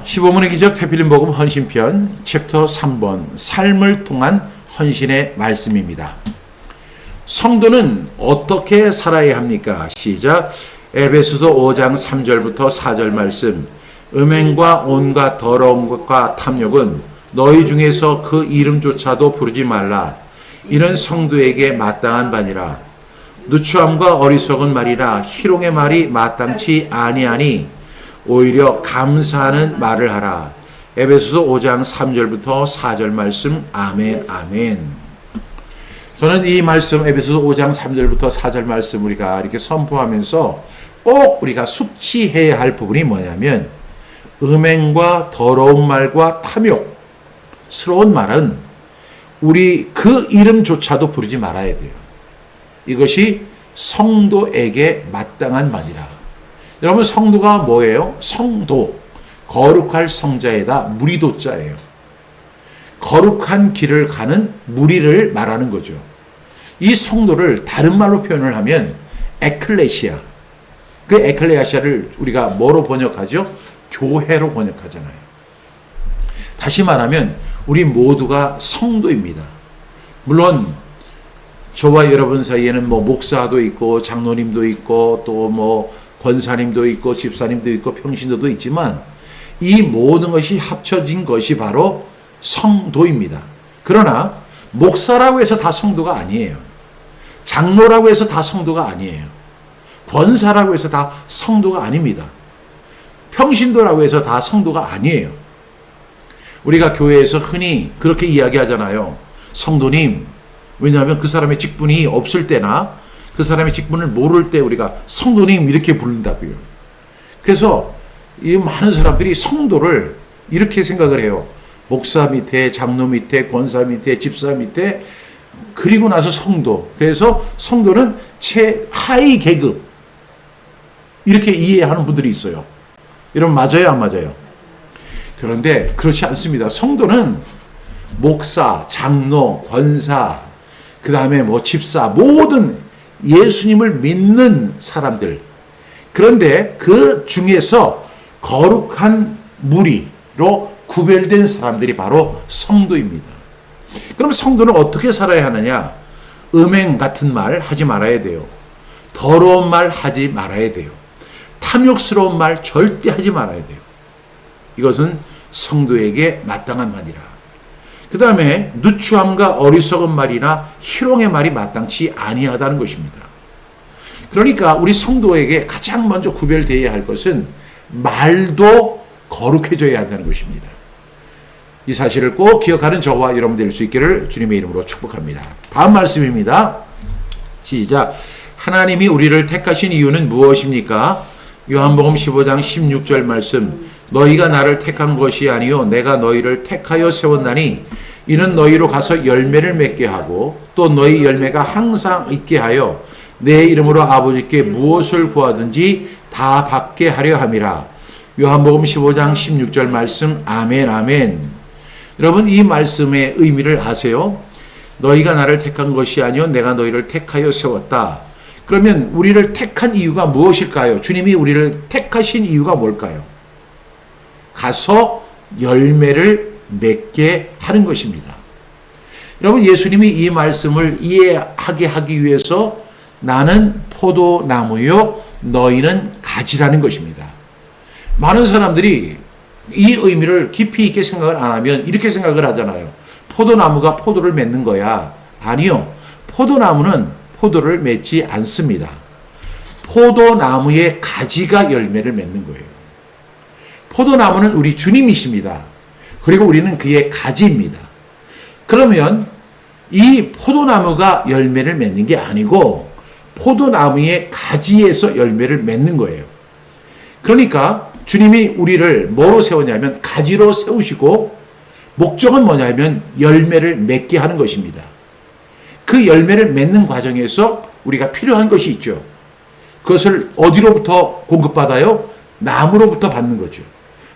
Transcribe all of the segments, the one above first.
15분의 기적 태필린복음 헌신편 챕터 3번 삶을 통한 헌신의 말씀입니다. 성도는 어떻게 살아야 합니까? 시작. 에베소서 5장 3절부터 4절 말씀. 음행과 온갖 더러운 것과 탐욕은 너희 중에서 그 이름조차도 부르지 말라. 이는 성도에게 마땅한 바니라. 누추함과 어리석은 말이나 희롱의 말이 마땅치 아니하니 오히려 감사하는 말을 하라. 에베소서 5장 3절부터 4절 말씀. 아멘 아멘. 저는 이 말씀 에베소서 5장 3절부터 4절 말씀 우리가 이렇게 선포하면서 꼭 우리가 숙지해야 할 부분이 뭐냐면 음행과 더러운 말과 탐욕스러운 말은 우리 그 이름조차도 부르지 말아야 돼요. 이것이 성도에게 마땅한 말이라. 여러분, 성도가 뭐예요? 성도, 거룩할 성자에다 무리도자예요. 거룩한 길을 가는 무리를 말하는 거죠. 이 성도를 다른 말로 표현을 하면 에클레시아. 그 에클레시아를 우리가 뭐로 번역하죠? 교회로 번역하잖아요. 다시 말하면 우리 모두가 성도입니다. 물론 저와 여러분 사이에는 목사도 있고 장로님도 있고 또 권사님도 있고 집사님도 있고 평신도도 있지만 이 모든 것이 합쳐진 것이 바로 성도입니다. 그러나 목사라고 해서 다 성도가 아니에요. 장로라고 해서 다 성도가 아니에요. 권사라고 해서 다 성도가 아닙니다. 평신도라고 해서 다 성도가 아니에요. 우리가 교회에서 흔히 그렇게 이야기하잖아요. 성도님. 왜냐하면 그 사람의 직분이 없을 때나 그 사람의 직분을 모를 때 우리가 성도님 이렇게 부른다고요. 그래서 이 많은 사람들이 성도를 이렇게 생각을 해요. 목사 밑에, 장로 밑에, 권사 밑에, 집사 밑에, 그리고 나서 성도. 그래서 성도는 최하위 계급 이렇게 이해하는 분들이 있어요. 여러분 맞아요, 안 맞아요? 그런데 그렇지 않습니다. 성도는 목사, 장로, 권사, 그 다음에 집사, 모든 예수님을 믿는 사람들. 그런데 그 중에서 거룩한 무리로 구별된 사람들이 바로 성도입니다. 그럼 성도는 어떻게 살아야 하느냐? 음행 같은 말 하지 말아야 돼요. 더러운 말 하지 말아야 돼요. 탐욕스러운 말 절대 하지 말아야 돼요. 이것은 성도에게 마땅한 말이라. 그 다음에 누추함과 어리석은 말이나 희롱의 말이 마땅치 아니하다는 것입니다. 그러니까 우리 성도에게 가장 먼저 구별되어야 할 것은 말도 거룩해져야 한다는 것입니다. 이 사실을 꼭 기억하는 저와 여러분 될 수 있기를 주님의 이름으로 축복합니다. 다음 말씀입니다. 시작. 하나님이 우리를 택하신 이유는 무엇입니까? 요한복음 15장 16절 말씀. 너희가 나를 택한 것이 아니요 내가 너희를 택하여 세웠나니 이는 너희로 가서 열매를 맺게 하고 또 너희 열매가 항상 있게 하여 내 이름으로 아버지께 무엇을 구하든지 다 받게 하려 함이라. 요한복음 15장 16절 말씀. 아멘 아멘. 여러분 이 말씀의 의미를 아세요? 너희가 나를 택한 것이 아니요 내가 너희를 택하여 세웠다. 그러면 우리를 택한 이유가 무엇일까요? 주님이 우리를 택하신 이유가 뭘까요? 가서 열매를 맺게 하는 것입니다. 여러분 예수님이 이 말씀을 이해하게 하기 위해서 나는 포도나무요 너희는 가지라는 것입니다. 많은 사람들이 이 의미를 깊이 있게 생각을 안 하면 이렇게 생각을 하잖아요. 포도나무가 포도를 맺는 거야. 아니요. 포도나무는 포도를 맺지 않습니다. 포도나무의 가지가 열매를 맺는 거예요. 포도나무는 우리 주님이십니다. 그리고 우리는 그의 가지입니다. 그러면 이 포도나무가 열매를 맺는 게 아니고 포도나무의 가지에서 열매를 맺는 거예요. 그러니까 주님이 우리를 뭐로 세웠냐면 가지로 세우시고 목적은 뭐냐면 열매를 맺게 하는 것입니다. 그 열매를 맺는 과정에서 우리가 필요한 것이 있죠. 그것을 어디로부터 공급받아요? 나무로부터 받는 거죠.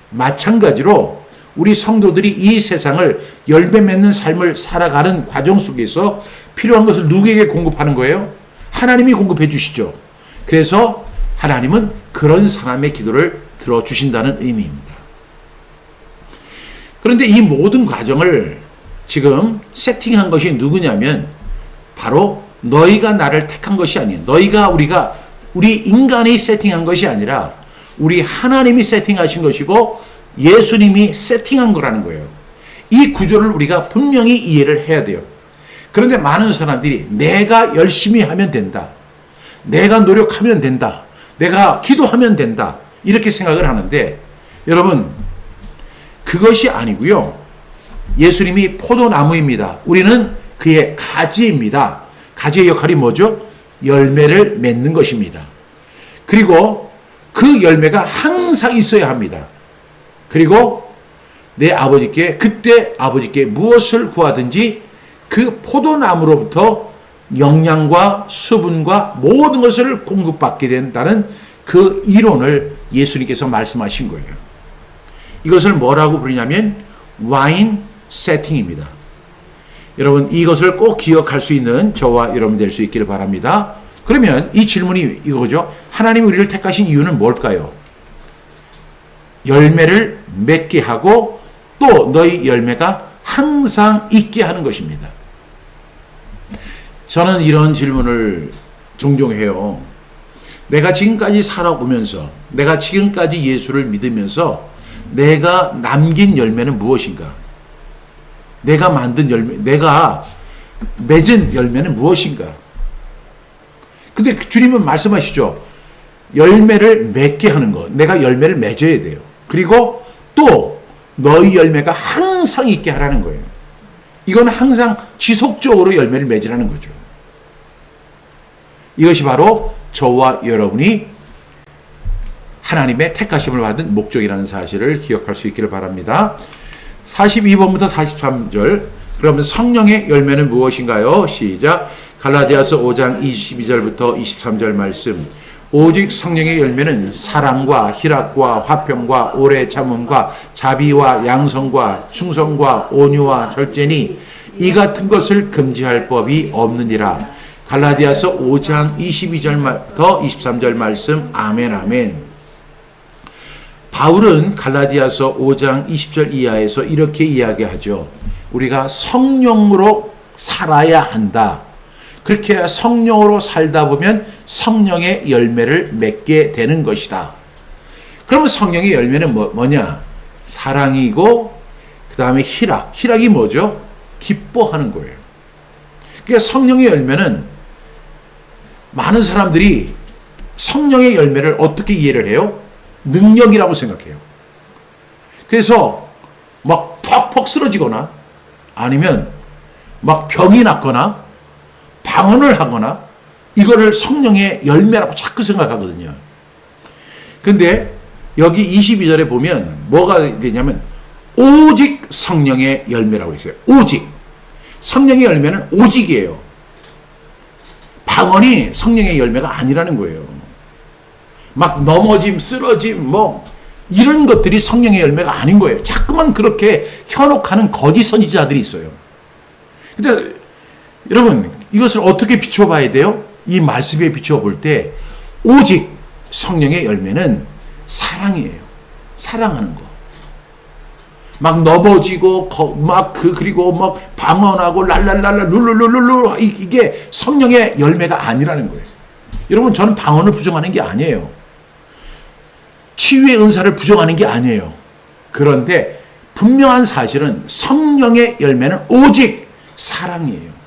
마찬가지로 우리 성도들이 이 세상을 열매 맺는 삶을 살아가는 과정 속에서 필요한 것을 누구에게 공급하는 거예요? 하나님이 공급해 주시죠. 그래서 하나님은 그런 사람의 기도를 들어주신다는 의미입니다. 그런데 이 모든 과정을 지금 세팅한 것이 누구냐면 바로 너희가 나를 택한 것이 아니에요. 우리 인간이 세팅한 것이 아니라 우리 하나님이 세팅하신 것이고 예수님이 세팅한 거라는 거예요. 이 구조를 우리가 분명히 이해를 해야 돼요. 그런데 많은 사람들이 내가 열심히 하면 된다. 내가 노력하면 된다. 내가 기도하면 된다. 이렇게 생각을 하는데 여러분 그것이 아니고요. 예수님이 포도나무입니다. 우리는 그의 가지입니다. 가지의 역할이 뭐죠? 열매를 맺는 것입니다. 그리고 그 열매가 항상 있어야 합니다. 그리고 내 아버지께 그때 아버지께 무엇을 구하든지 그 포도나무로부터 영양과 수분과 모든 것을 공급받게 된다는 그 이론을 예수님께서 말씀하신 거예요. 이것을 뭐라고 부르냐면 와인 세팅입니다. 여러분 이것을 꼭 기억할 수 있는 저와 여러분 될 수 있기를 바랍니다. 그러면 이 질문이 이거죠. 하나님이 우리를 택하신 이유는 뭘까요? 열매를 맺게 하고 또 너희 열매가 항상 있게 하는 것입니다. 저는 이런 질문을 종종 해요. 내가 지금까지 살아오면서 내가 지금까지 예수를 믿으면서 내가 남긴 열매는 무엇인가? 내가 만든 열매, 내가 맺은 열매는 무엇인가? 근데 주님은 말씀하시죠. 열매를 맺게 하는 것. 내가 열매를 맺어야 돼요. 그리고 또 너희 열매가 항상 있게 하라는 거예요. 이건 항상 지속적으로 열매를 맺으라는 거죠. 이것이 바로 저와 여러분이 하나님의 택하심을 받은 목적이라는 사실을 기억할 수 있기를 바랍니다. 42번부터 43절. 그러면 성령의 열매는 무엇인가요? 시작. 갈라디아서 5장 22절부터 23절 말씀. 오직 성령의 열매는 사랑과 희락과 화평과 오래 참음과 자비와 양성과 충성과 온유와 절제니 이 같은 것을 금지할 법이 없느니라. 갈라디아서 5장 22절부터 23절 말씀. 아멘 아멘. 바울은 갈라디아서 5장 20절 이하에서 이렇게 이야기하죠. 우리가 성령으로 살아야 한다. 그렇게 해야 성령으로 살다 보면 성령의 열매를 맺게 되는 것이다. 그러면 성령의 열매는 뭐냐? 사랑이고 그 다음에 희락. 희락이 뭐죠? 기뻐하는 거예요. 그러니까 성령의 열매는 많은 사람들이 성령의 열매를 어떻게 이해를 해요? 능력이라고 생각해요. 그래서 막 퍽퍽 쓰러지거나 아니면 막 병이 났거나 방언을 하거나 이거를 성령의 열매라고 자꾸 생각하거든요. 근데 여기 22절에 보면 뭐가 되냐면 오직 성령의 열매라고 있어요. 오직. 성령의 열매는 오직이에요. 방언이 성령의 열매가 아니라는 거예요. 막 넘어짐, 쓰러짐, 뭐 이런 것들이 성령의 열매가 아닌 거예요. 자꾸만 그렇게 현혹하는 거짓 선지자들이 있어요. 근데 여러분 이것을 어떻게 비춰봐야 돼요? 이 말씀에 비춰볼 때 오직 성령의 열매는 사랑이에요. 사랑하는 거. 막 넘어지고 그리고 막 방언하고 랄랄랄라 룰루룰루 이게 성령의 열매가 아니라는 거예요. 여러분 저는 방언을 부정하는 게 아니에요. 치유의 은사를 부정하는 게 아니에요. 그런데 분명한 사실은 성령의 열매는 오직 사랑이에요.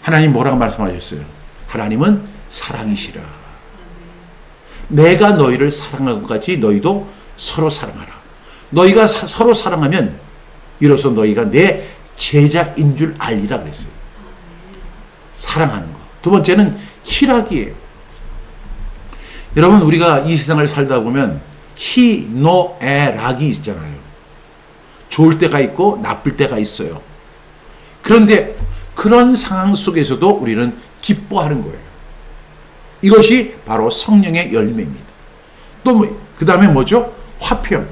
하나님 뭐라고 말씀하셨어요? 하나님은 사랑이시라. 내가 너희를 사랑한 것 같이 너희도 서로 사랑하라. 너희가 서로 사랑하면 이로써 너희가 내 제자인 줄 알리라 그랬어요. 사랑하는 거. 두 번째는 희락이에요. 여러분 우리가 이 세상을 살다 보면 희, 노, 에, 락이 있잖아요. 좋을 때가 있고 나쁠 때가 있어요. 그런데 그런 상황 속에서도 우리는 기뻐하는 거예요. 이것이 바로 성령의 열매입니다. 또 그 다음에 뭐죠? 화평.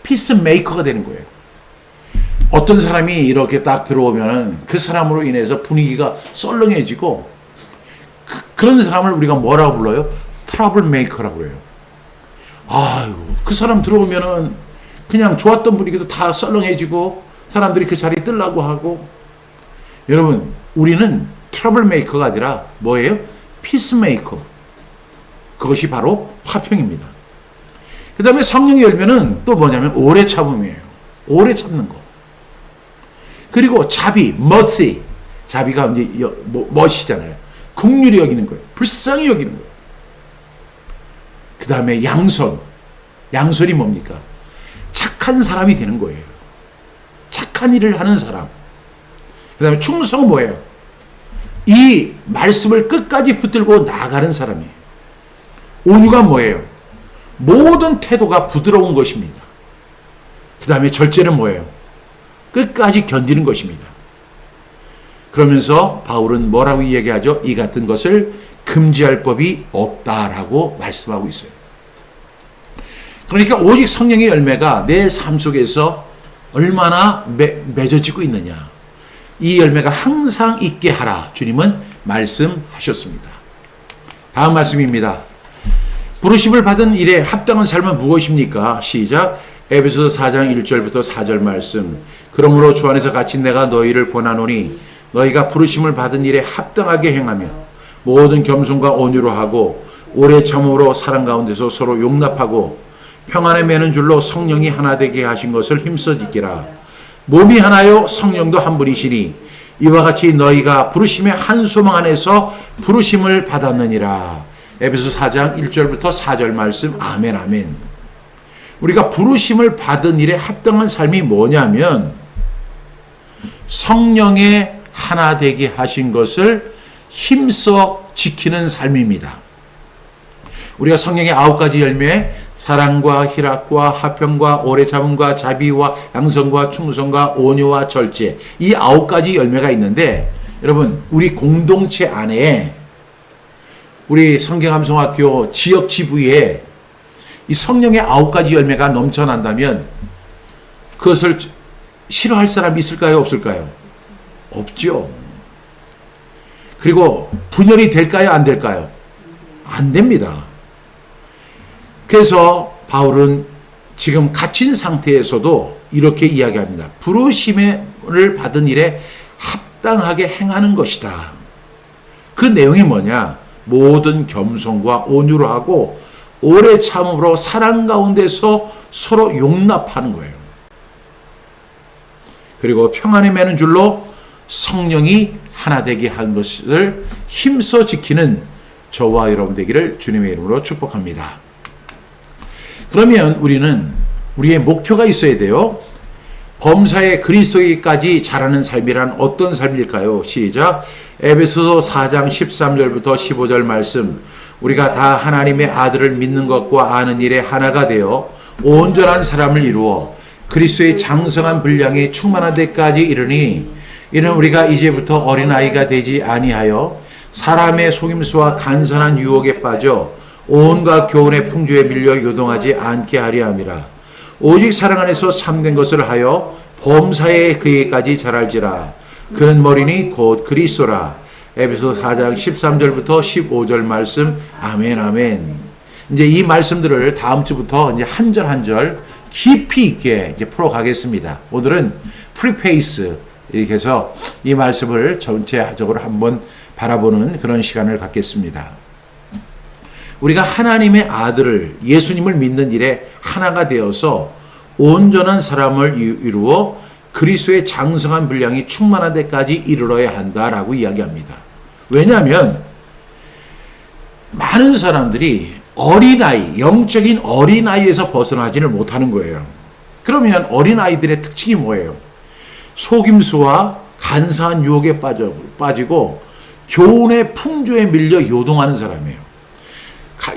피스메이커가 되는 거예요. 어떤 사람이 이렇게 딱 들어오면 그 사람으로 인해서 분위기가 썰렁해지고 그런 사람을 우리가 뭐라고 불러요? 트러블 메이커라고 그래요. 아유, 그 사람 들어오면은 그냥 좋았던 분위기도 다 썰렁해지고 사람들이 그 자리에 뜨려고 하고. 여러분, 우리는 트러블 메이커가 아니라 뭐예요? 피스메이커. 그것이 바로 화평입니다. 그 다음에 성령의 열매는 또 뭐냐면 오래 참음이에요. 오래 참는 거. 그리고 자비, mercy. 자비가 이제 멋이잖아요. 긍휼히 여기는 거예요. 불쌍히 여기는 거예요. 그 다음에 양선. 양선이 뭡니까? 착한 사람이 되는 거예요. 착한 일을 하는 사람. 그 다음에 충성은 뭐예요? 이 말씀을 끝까지 붙들고 나아가는 사람이에요. 온유가 뭐예요? 모든 태도가 부드러운 것입니다. 그 다음에 절제는 뭐예요? 끝까지 견디는 것입니다. 그러면서 바울은 뭐라고 이야기하죠? 이 같은 것을 금지할 법이 없다라고 말씀하고 있어요. 그러니까 오직 성령의 열매가 내 삶 속에서 얼마나 맺어지고 있느냐. 이 열매가 항상 있게 하라. 주님은 말씀하셨습니다. 다음 말씀입니다. 부르심을 받은 일에 합당한 삶은 무엇입니까? 시작. 에베소서 4장 1절부터 4절 말씀. 그러므로 주 안에서 갇힌 내가 너희를 권하노니 너희가 부르심을 받은 일에 합당하게 행하며 모든 겸손과 온유로 하고 오래 참음으로 사랑 가운데서 서로 용납하고 평안에 매는 줄로 성령이 하나 되게 하신 것을 힘써 지키라. 몸이 하나요 성령도 한 분이시니 이와 같이 너희가 부르심의 한 소망 안에서 부르심을 받았느니라. 에베소 4장 1절부터 4절 말씀. 아멘 아멘. 우리가 부르심을 받은 일에 합당한 삶이 뭐냐면 성령의 하나 되게 하신 것을 힘써 지키는 삶입니다. 우리가 성령의 9가지 열매, 사랑과 희락과 화평과 오래 참음과 자비와 양선과 충성과 온유와 절제, 이 9가지 열매가 있는데 여러분, 우리 공동체 안에 우리 성경함성학교 지역 지부에 이 성령의 9가지 열매가 넘쳐난다면 그것을 싫어할 사람이 있을까요? 없을까요? 없죠. 그리고 분열이 될까요? 안 될까요? 안 됩니다. 그래서 바울은 지금 갇힌 상태에서도 이렇게 이야기합니다. 부르심을 받은 일에 합당하게 행하는 것이다. 그 내용이 뭐냐? 모든 겸손과 온유로 하고 오래 참음으로 사랑 가운데서 서로 용납하는 거예요. 그리고 평안에 매는 줄로 성령이 하나 되게 한 것을 힘써 지키는 저와 여러분 되기를 주님의 이름으로 축복합니다. 그러면 우리는 우리의 목표가 있어야 돼요. 범사에 그리스도에게까지 자라는 삶이란 어떤 삶일까요? 시작. 에베소서 4장 13절부터 15절 말씀. 우리가 다 하나님의 아들을 믿는 것과 아는 일에 하나가 되어 온전한 사람을 이루어 그리스도의 장성한 분량이 충만한 데까지 이르니 이는 우리가 이제부터 어린아이가 되지 아니하여 사람의 속임수와 간선한 유혹에 빠져 온갖 교훈의 풍조에 밀려 요동하지 않게 하려 함이라. 오직 사랑 안에서 참된 것을 하여 범사에 그에게까지 자랄지라. 그는 머리니 곧 그리스도라. 에베소 4장 13절부터 15절 말씀. 아멘 아멘. 이제 이 말씀들을 다음 주부터 이제 한 절 한 절 깊이 있게 이제 풀어가겠습니다. 오늘은 프리페이스 이렇게 해서 이 말씀을 전체적으로 한번 바라보는 그런 시간을 갖겠습니다. 우리가 하나님의 아들을 예수님을 믿는 일에 하나가 되어서 온전한 사람을 이루어 그리스도의 장성한 분량이 충만한 데까지 이르러야 한다라고 이야기합니다. 왜냐하면 많은 사람들이 어린아이, 영적인 어린아이에서 벗어나지를 못하는 거예요. 그러면 어린아이들의 특징이 뭐예요? 속임수와 간사한 유혹에 빠지고 교훈의 풍조에 밀려 요동하는 사람이에요.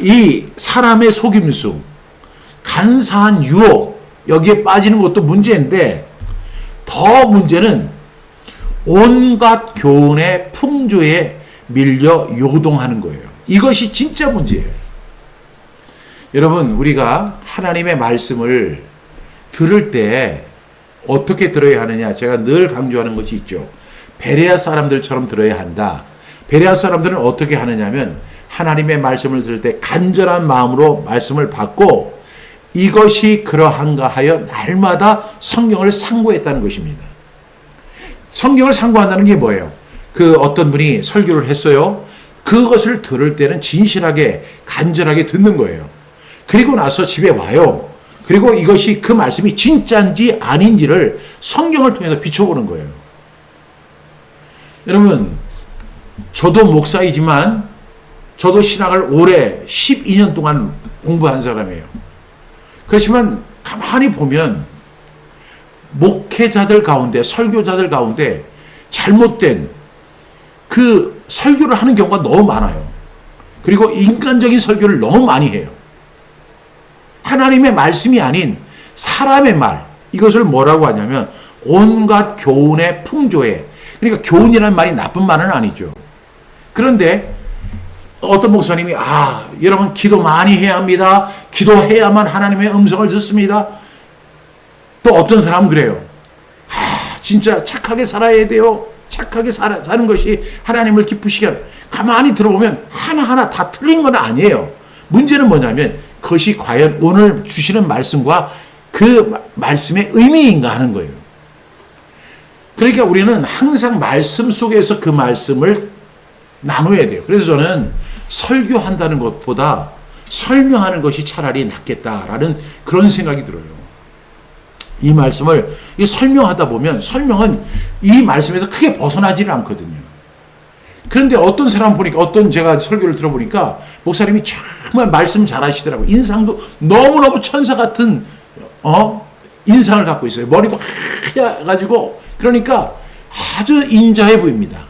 이 사람의 속임수, 간사한 유혹, 여기에 빠지는 것도 문제인데 더 문제는 온갖 교훈의 풍조에 밀려 요동하는 거예요. 이것이 진짜 문제예요. 여러분, 우리가 하나님의 말씀을 들을 때 어떻게 들어야 하느냐? 제가 늘 강조하는 것이 있죠. 베레아 사람들처럼 들어야 한다. 베레아 사람들은 어떻게 하느냐면 하나님의 말씀을 들을 때 간절한 마음으로 말씀을 받고 이것이 그러한가 하여 날마다 성경을 상고했다는 것입니다. 성경을 상고한다는 게 뭐예요? 어떤 분이 설교를 했어요. 그것을 들을 때는 진실하게 간절하게 듣는 거예요. 그리고 나서 집에 와요. 그리고 이것이 그 말씀이 진짜인지 아닌지를 성경을 통해서 비춰보는 거예요. 여러분, 저도 목사이지만 저도 신학을 오래 12년 동안 공부한 사람이에요. 그렇지만 가만히 보면 목회자들 가운데, 설교자들 가운데 잘못된 그 설교를 하는 경우가 너무 많아요. 그리고 인간적인 설교를 너무 많이 해요. 하나님의 말씀이 아닌 사람의 말, 이것을 뭐라고 하냐면 온갖 교훈의 풍조에, 그러니까 교훈이라는 말이 나쁜 말은 아니죠. 그런데 어떤 목사님이 여러분 기도 많이 해야 합니다. 기도해야만 하나님의 음성을 듣습니다. 또 어떤 사람은 그래요. 진짜 착하게 살아야 돼요. 착하게 사는 것이 하나님을 기쁘시게 하는. 가만히 들어보면 하나하나 다 틀린 건 아니에요. 문제는 뭐냐면 그것이 과연 오늘 주시는 말씀과 그 말씀의 의미인가 하는 거예요. 그러니까 우리는 항상 말씀 속에서 그 말씀을 나눠야 돼요. 그래서 저는 설교한다는 것보다 설명하는 것이 차라리 낫겠다라는 그런 생각이 들어요. 이 말씀을 설명하다 보면 설명은 이 말씀에서 크게 벗어나지를 않거든요. 그런데 어떤 사람 보니까, 제가 설교를 들어보니까 목사님이 정말 말씀 잘하시더라고요. 인상도 너무너무 천사 같은 인상을 갖고 있어요. 머리도 하얘가지고, 그러니까 아주 인자해 보입니다.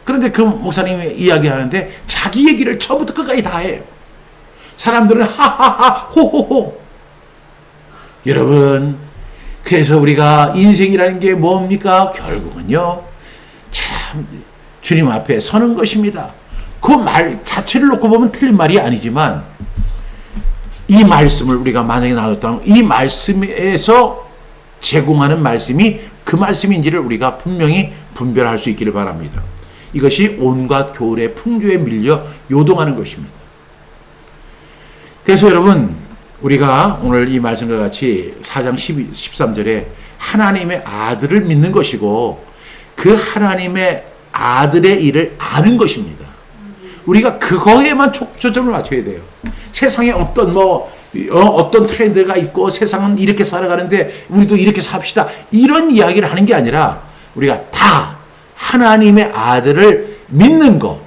그런데 그 목사님이 이야기하는데 자기 얘기를 처음부터 끝까지 다 해요. 사람들은 하하하 호호호. 여러분, 그래서 우리가 인생이라는 게 뭡니까? 결국은요, 참 주님 앞에 서는 것입니다. 그 말 자체를 놓고 보면 틀린 말이 아니지만 이 말씀을 우리가 만약에 나눴다면 이 말씀에서 제공하는 말씀이 그 말씀인지를 우리가 분명히 분별할 수 있기를 바랍니다. 이것이 온갖 교훈의 풍조에 밀려 요동하는 것입니다. 그래서 여러분, 우리가 오늘 이 말씀과 같이 4장 13절에 하나님의 아들을 믿는 것이고 그 하나님의 아들의 일을 아는 것입니다. 우리가 그거에만 초점을 맞춰야 돼요. 세상에 어떤 트렌드가 있고 세상은 이렇게 살아가는데 우리도 이렇게 삽시다. 이런 이야기를 하는 게 아니라 우리가 다 하나님의 아들을 믿는 것,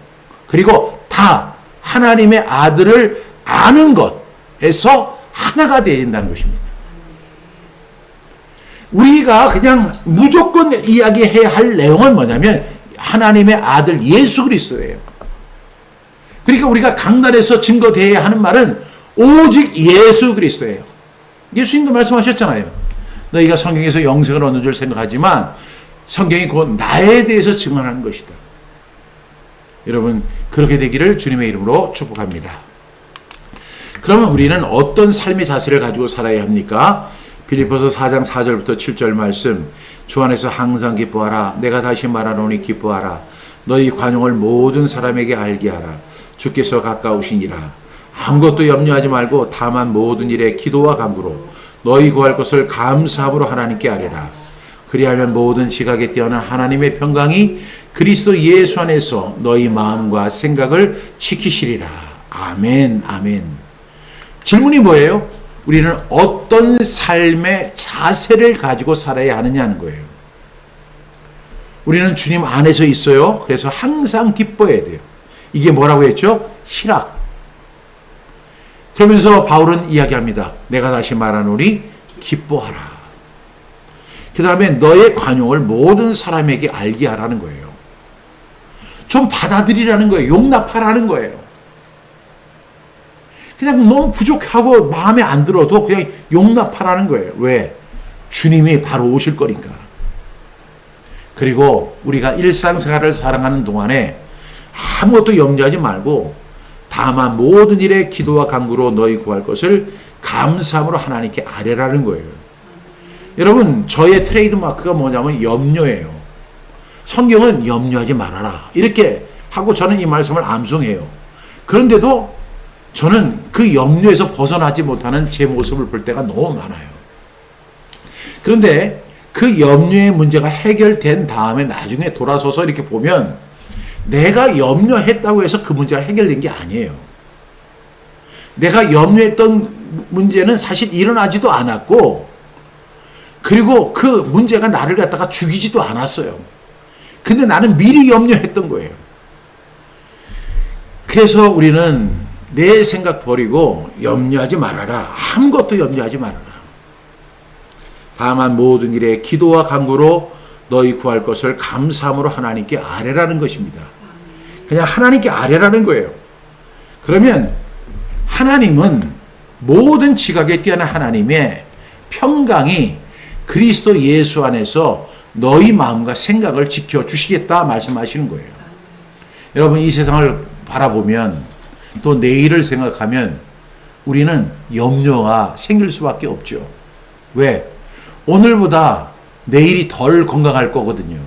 그리고 다 하나님의 아들을 아는 것에서 하나가 되어야 된다는 것입니다. 우리가 그냥 무조건 이야기해야 할 내용은 뭐냐면 하나님의 아들 예수 그리스도예요. 그러니까 우리가 강단에서 증거되어야 하는 말은 오직 예수 그리스도예요. 예수님도 말씀하셨잖아요. 너희가 성경에서 영생을 얻는 줄 생각하지만 성경이 곧 나에 대해서 증언하는 것이다. 여러분, 그렇게 되기를 주님의 이름으로 축복합니다. 그러면 우리는 어떤 삶의 자세를 가지고 살아야 합니까? 빌립보서 4장 4절부터 7절 말씀, 주 안에서 항상 기뻐하라. 내가 다시 말하노니 기뻐하라. 너희 관용을 모든 사람에게 알게 하라. 주께서 가까우시니라. 아무것도 염려하지 말고 다만 모든 일에 기도와 간구로 너희 구할 것을 감사함으로 하나님께 아뢰라. 그리하면 모든 지각에 뛰어난 하나님의 평강이 그리스도 예수 안에서 너희 마음과 생각을 지키시리라. 아멘, 아멘. 질문이 뭐예요? 우리는 어떤 삶의 자세를 가지고 살아야 하느냐는 거예요. 우리는 주님 안에서 있어요. 그래서 항상 기뻐해야 돼요. 이게 뭐라고 했죠? 희락. 그러면서 바울은 이야기합니다. 내가 다시 말하노니 기뻐하라. 그 다음에 너의 관용을 모든 사람에게 알게 하라는 거예요. 좀 받아들이라는 거예요. 용납하라는 거예요. 그냥 너무 부족하고 마음에 안 들어도 그냥 용납하라는 거예요. 왜? 주님이 바로 오실 거니까. 그리고 우리가 일상생활을 살아가는 동안에 아무것도 염려하지 말고 다만 모든 일에 기도와 간구로 너희 구할 것을 감사함으로 하나님께 아뢰라는 거예요. 여러분, 저의 트레이드 마크가 뭐냐면 염려예요. 성경은 염려하지 말아라 이렇게 하고 저는 이 말씀을 암송해요. 그런데도 저는 그 염려에서 벗어나지 못하는 제 모습을 볼 때가 너무 많아요. 그런데 그 염려의 문제가 해결된 다음에 나중에 돌아서서 이렇게 보면 내가 염려했다고 해서 그 문제가 해결된 게 아니에요. 내가 염려했던 문제는 사실 일어나지도 않았고, 그리고 그 문제가 나를 갖다가 죽이지도 않았어요. 근데 나는 미리 염려했던 거예요. 그래서 우리는 내 생각 버리고 염려하지 말아라. 아무것도 염려하지 말아라. 다만 모든 일에 기도와 간구로 너희 구할 것을 감사함으로 하나님께 아뢰라는 것입니다. 그냥 하나님께 아뢰라는 거예요. 그러면 하나님은 모든 지각에 뛰어난 하나님의 평강이 그리스도 예수 안에서 너희 마음과 생각을 지켜주시겠다 말씀하시는 거예요. 여러분, 이 세상을 바라보면 또 내일을 생각하면 우리는 염려가 생길 수밖에 없죠. 왜? 오늘보다 내일이 덜 건강할 거거든요.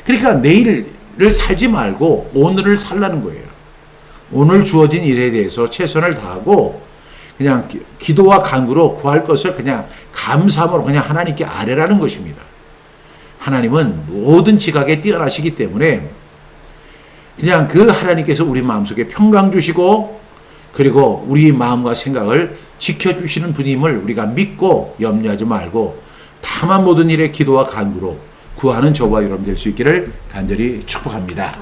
그러니까 내일을 살지 말고 오늘을 살라는 거예요. 오늘 주어진 일에 대해서 최선을 다하고 그냥 기도와 간구로 구할 것을 그냥 감사함으로 그냥 하나님께 아뢰라는 것입니다. 하나님은 모든 지각에 뛰어나시기 때문에 그냥 그 하나님께서 우리 마음속에 평강 주시고 그리고 우리 마음과 생각을 지켜주시는 분임을 우리가 믿고 염려하지 말고 다만 모든 일에 기도와 간구로 구하는 저와 여러분 될 수 있기를 간절히 축복합니다.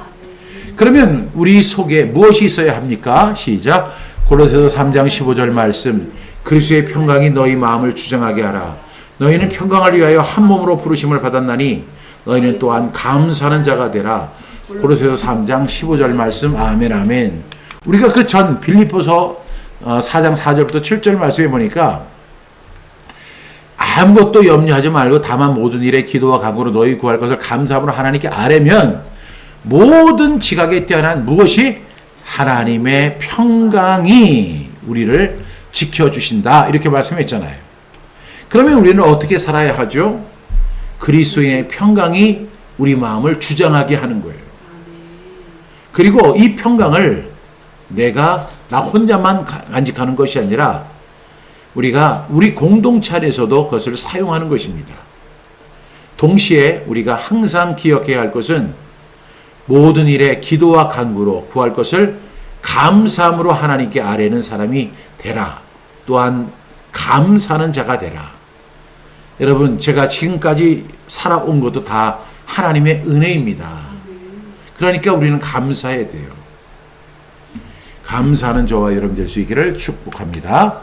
그러면 우리 속에 무엇이 있어야 합니까? 시작. 고린도서 3장 15절 말씀. 그리스도의 평강이 너희 마음을 주장하게 하라. 너희는 평강을 위하여 한 몸으로 부르심을 받았나니 너희는 또한 감사하는 자가 되라. 고린도서 3장 15절 말씀. 아멘 아멘. 우리가 그 전 빌립보서 4장 4절부터 7절 말씀에 보니까 아무것도 염려하지 말고 다만 모든 일에 기도와 간구로 너희 구할 것을 감사함으로 하나님께 아뢰면 모든 지각에 뛰어난 무엇이 하나님의 평강이 우리를 지켜주신다 이렇게 말씀했잖아요. 그러면 우리는 어떻게 살아야 하죠? 그리스도인의 평강이 우리 마음을 주장하게 하는 거예요. 그리고 이 평강을 나 혼자만 간직하는 것이 아니라 우리가 우리 공동체 안에서도 그것을 사용하는 것입니다. 동시에 우리가 항상 기억해야 할 것은 모든 일에 기도와 간구로 구할 것을 감사함으로 하나님께 아뢰는 사람이 되라. 또한 감사하는 자가 되라. 여러분, 제가 지금까지 살아온 것도 다 하나님의 은혜입니다. 그러니까 우리는 감사해야 돼요. 감사하는 저와 여러분 될 수 있기를 축복합니다.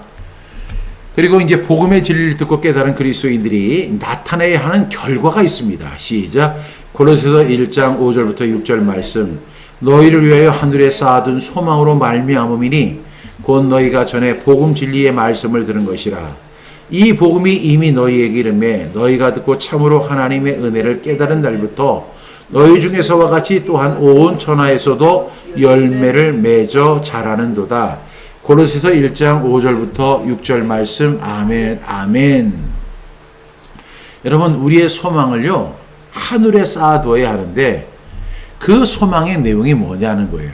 그리고 이제 복음의 진리를 듣고 깨달은 그리스도인들이 나타내야 하는 결과가 있습니다. 시작. 고린도서 1장 5절부터 6절 말씀. 너희를 위하여 하늘에 쌓아둔 소망으로 말미암음이니 곧 너희가 전에 복음 진리의 말씀을 들은 것이라. 이 복음이 이미 너희에게 이르매 너희가 듣고 참으로 하나님의 은혜를 깨달은 날부터 너희 중에서와 같이 또한 온 천하에서도 열매를 맺어 자라는도다. 고린도서 1장 5절부터 6절 말씀. 아멘 아멘. 여러분, 우리의 소망을요 하늘에 쌓아두어야 하는데 그 소망의 내용이 뭐냐는 거예요.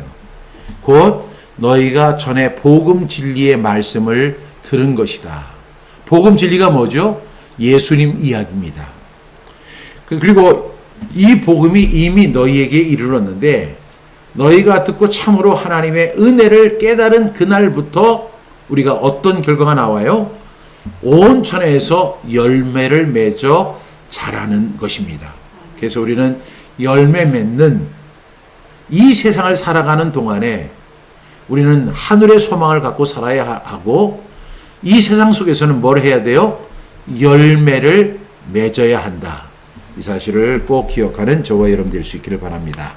곧 너희가 전에 복음 진리의 말씀을 들은 것이다. 복음 진리가 뭐죠? 예수님 이야기입니다. 그리고 이 복음이 이미 너희에게 이르렀는데 너희가 듣고 참으로 하나님의 은혜를 깨달은 그날부터 우리가 어떤 결과가 나와요? 온 천하에서 열매를 맺어 자라는 것입니다. 그래서 우리는 열매 맺는 이 세상을 살아가는 동안에 우리는 하늘의 소망을 갖고 살아야 하고 이 세상 속에서는 뭘 해야 돼요? 열매를 맺어야 한다. 이 사실을 꼭 기억하는 저와 여러분 될 수 있기를 바랍니다.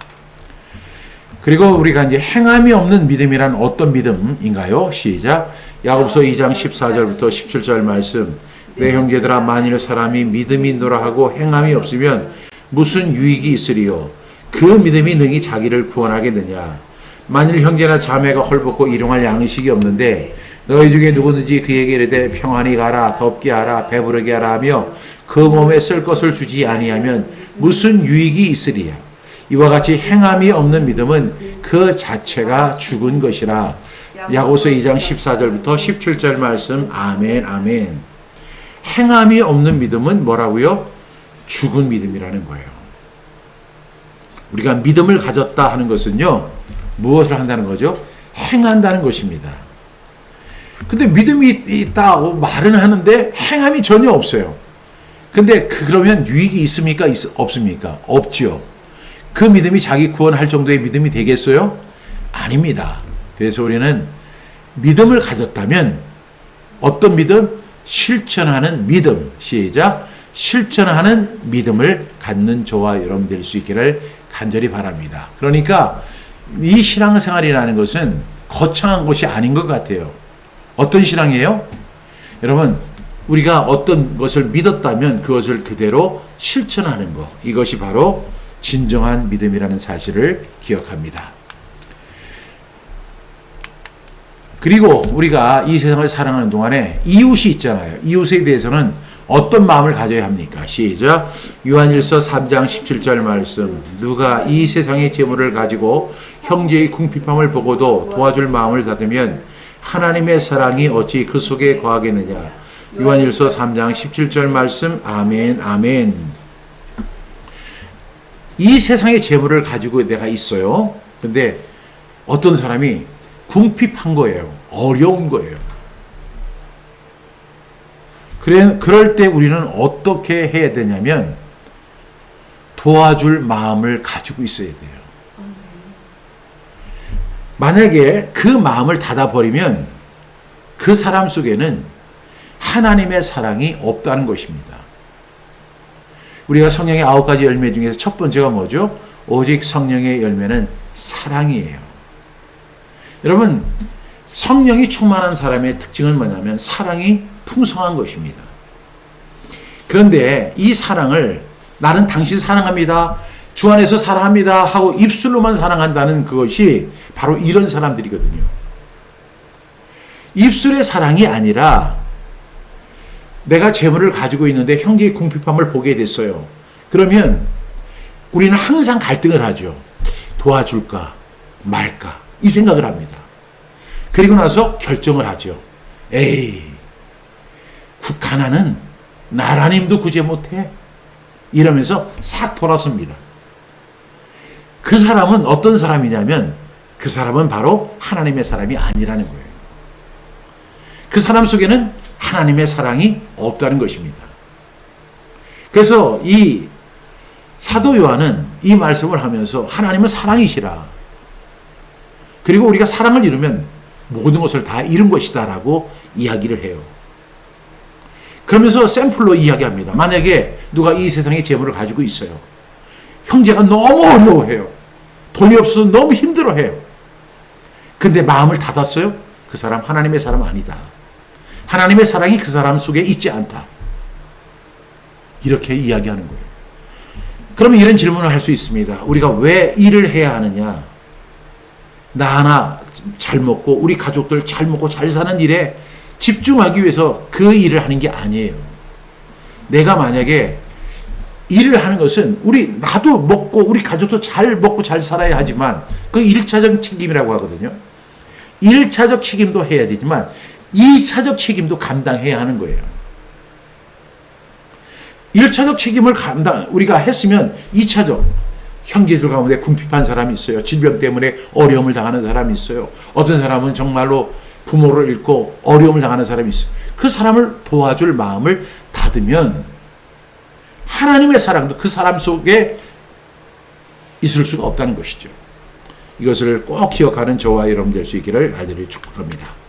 그리고 우리가 이제 행함이 없는 믿음이란 어떤 믿음인가요? 시작. 야고보서 2장 14절부터 17절 말씀. 내 형제들아, 만일 사람이 믿음이 있노라 하고 행함이 없으면 무슨 유익이 있으리요? 그 믿음이 능히 자기를 구원하겠느냐? 만일 형제나 자매가 헐벗고 일용할 양식이 없는데 너희 중에 누구든지 그에게 이르되 평안히 가라, 덥게 하라, 배부르게 하라 하며 그 몸에 쓸 것을 주지 아니하면 무슨 유익이 있으리야? 이와 같이 행함이 없는 믿음은 그 자체가 죽은 것이라. 야고보서 2장 14절부터 17절 말씀. 아멘, 아멘. 행함이 없는 믿음은 뭐라고요? 죽은 믿음이라는 거예요. 우리가 믿음을 가졌다 하는 것은요, 무엇을 한다는 거죠? 행한다는 것입니다. 근데 믿음이 있다고 말은 하는데 행함이 전혀 없어요. 근데 그러면 유익이 있습니까? 없습니까? 없지요. 그 믿음이 자기 구원할 정도의 믿음이 되겠어요? 아닙니다. 그래서 우리는 믿음을 가졌다면 어떤 믿음? 실천하는 믿음. 시작. 실천하는 믿음을 갖는 저와 여러분 될 수 있기를 간절히 바랍니다. 그러니까 이 신앙생활이라는 것은 거창한 것이 아닌 것 같아요. 어떤 신앙이에요? 여러분, 우리가 어떤 것을 믿었다면 그것을 그대로 실천하는 것. 이것이 바로 진정한 믿음이라는 사실을 기억합니다. 그리고 우리가 이 세상을 살아가는 동안에 이웃이 있잖아요. 이웃에 대해서는 어떤 마음을 가져야 합니까? 시작. 요한일서 3장 17절 말씀. 누가 이 세상의 재물을 가지고 형제의 궁핍함을 보고도 도와줄 마음을 닫으면 하나님의 사랑이 어찌 그 속에 거하겠느냐. 요한일서 3장 17절 말씀. 아멘, 아멘. 이 세상의 재물을 가지고 내가 있어요. 근데 어떤 사람이 궁핍한 거예요. 어려운 거예요. 그럴 때 우리는 어떻게 해야 되냐면 도와줄 마음을 가지고 있어야 돼요. 만약에 그 마음을 닫아버리면 그 사람 속에는 하나님의 사랑이 없다는 것입니다. 우리가 성령의 9가지 열매 중에서 첫 번째가 뭐죠? 오직 성령의 열매는 사랑이에요. 여러분, 성령이 충만한 사람의 특징은 뭐냐면 사랑이 풍성한 것입니다. 그런데 이 사랑을 나는 당신 사랑합니다, 주 안에서 사랑합니다 하고 입술로만 사랑한다는 그것이 바로 이런 사람들이거든요. 입술의 사랑이 아니라 내가 재물을 가지고 있는데 형제의 궁핍함을 보게 됐어요. 그러면 우리는 항상 갈등을 하죠. 도와줄까 말까 이 생각을 합니다. 그리고 나서 결정을 하죠. 에이, 가난은 나라님도 구제 못해. 이러면서 싹 돌아섭니다. 그 사람은 어떤 사람이냐면 그 사람은 바로 하나님의 사람이 아니라는 거예요. 그 사람 속에는 하나님의 사랑이 없다는 것입니다. 그래서 이 사도 요한은 이 말씀을 하면서 하나님은 사랑이시라. 그리고 우리가 사랑을 이루면 모든 것을 다 잃은 것이다 라고 이야기를 해요. 그러면서 샘플로 이야기합니다. 만약에 누가 이 세상에 재물을 가지고 있어요. 형제가 너무 어려워해요. 돈이 없어서 너무 힘들어해요. 근데 마음을 닫았어요? 그 사람 하나님의 사람 아니다. 하나님의 사랑이 그 사람 속에 있지 않다. 이렇게 이야기하는 거예요. 그러면 이런 질문을 할 수 있습니다. 우리가 왜 일을 해야 하느냐? 나 하나 잘 먹고 우리 가족들 잘 먹고 잘 사는 일에 집중하기 위해서 그 일을 하는 게 아니에요. 내가 만약에 일을 하는 것은 나도 먹고 우리 가족도 잘 먹고 잘 살아야 하지만 그 1차적 책임이라고 하거든요. 1차적 책임도 해야 되지만 2차적 책임도 감당해야 하는 거예요. 1차적 책임을 우리가 했으면 2차적 형제들 가운데 궁핍한 사람이 있어요. 질병 때문에 어려움을 당하는 사람이 있어요. 어떤 사람은 정말로 부모를 잃고 어려움을 당하는 사람이 있어요. 그 사람을 도와줄 마음을 닫으면 하나님의 사랑도 그 사람 속에 있을 수가 없다는 것이죠. 이것을 꼭 기억하는 저와 여러분 될 수 있기를 간절히 축복합니다.